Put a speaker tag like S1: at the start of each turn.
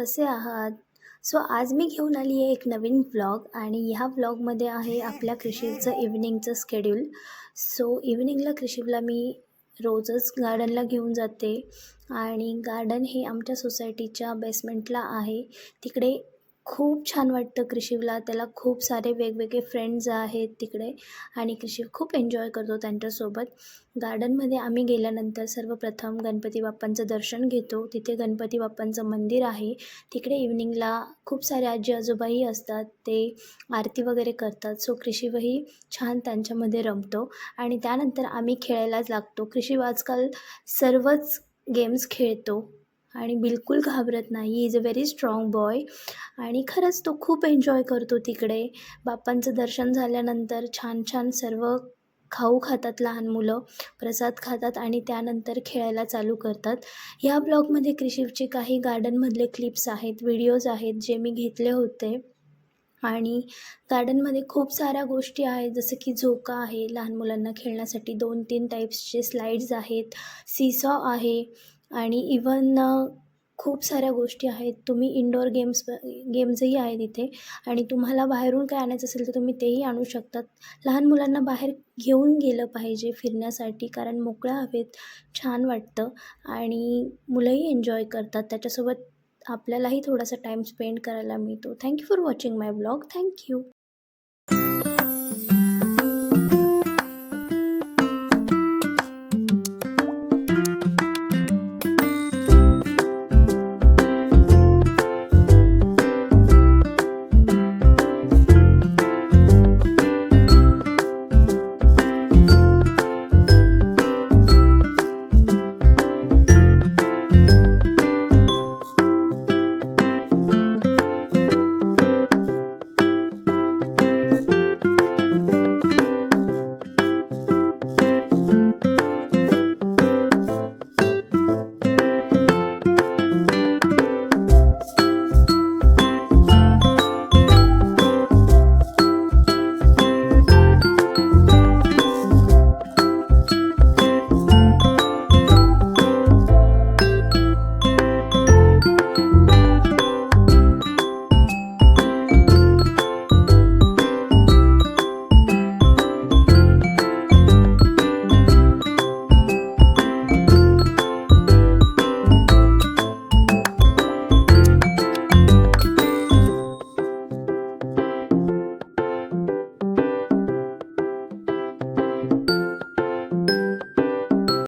S1: कसे आहात? सो आज मी घेऊन आली आहे एक नवीन व्लॉग आणि ह्या व्लॉगमध्ये आहे आपल्या कृषीचं इव्हनिंगचं शेड्यूल. सो इव्हनिंगला कृषीला मी रोजच गार्डनला घेऊन जाते आणि गार्डन हे आमच्या सोसायटीच्या बेसमेंटला आहे. तिकडे खूप छान वाटतं कृषीला. त्याला खूप सारे वेगवेगळे फ्रेंड्स आहेत तिकडे आणि कृषी खूप एन्जॉय करतो त्यांच्यासोबत. गार्डनमध्ये आम्ही गेल्यानंतर सर्वप्रथम गणपती बाप्पांचं दर्शन घेतो. तिथे गणपती बाप्पांचं मंदिर आहे. तिकडे इव्हनिंगला खूप सारे आजी आजोबाही असतात. ते आरती वगैरे करतात. सो कृषीवही छान त्यांच्यामध्ये रमतो आणि त्यानंतर आम्ही खेळायलाच लागतो. कृषी आजकाल सर्वच गेम्स खेळतो आणि बिलकुल घाबरत नाही. He is a very strong boy आणि खरंच तो खूप एन्जॉय करतो तिकडे. बाप्पांचं दर्शन झाल्यानंतर छान छान सर्व खाऊ खातात लहान मुलं, प्रसाद खातात आणि त्यानंतर खेळायला चालू करतात. ह्या ब्लॉगमध्ये कृषीचे काही गार्डनमधले क्लिप्स आहेत, व्हिडिओज आहेत जे मी घेतले होते आणि गार्डनमध्ये खूप साऱ्या गोष्टी आहेत जसं की झोका आहे लहान मुलांना खेळण्यासाठी, 2-3 टाईप्सचे स्लाईड्स आहेत, सीसॉ आहे आणि इवन खूप साऱ्या गोष्टी आहेत. तुम्ही इंडोअर गेम्सही आहेत इथे आणि तुम्हाला बाहेरून काय आणायचं असेल तर तुम्ही तेही आणू शकतात. लहान मुलांना बाहेर घेऊन गेलं पाहिजे फिरण्यासाठी कारण मोकळ्या हवेत छान वाटतं आणि मुलंही एन्जॉय करतात. त्याच्यासोबत आपल्यालाही थोडासा टाईम स्पेंड करायला मिळतो. Thank you for watching my vlog. Thank you.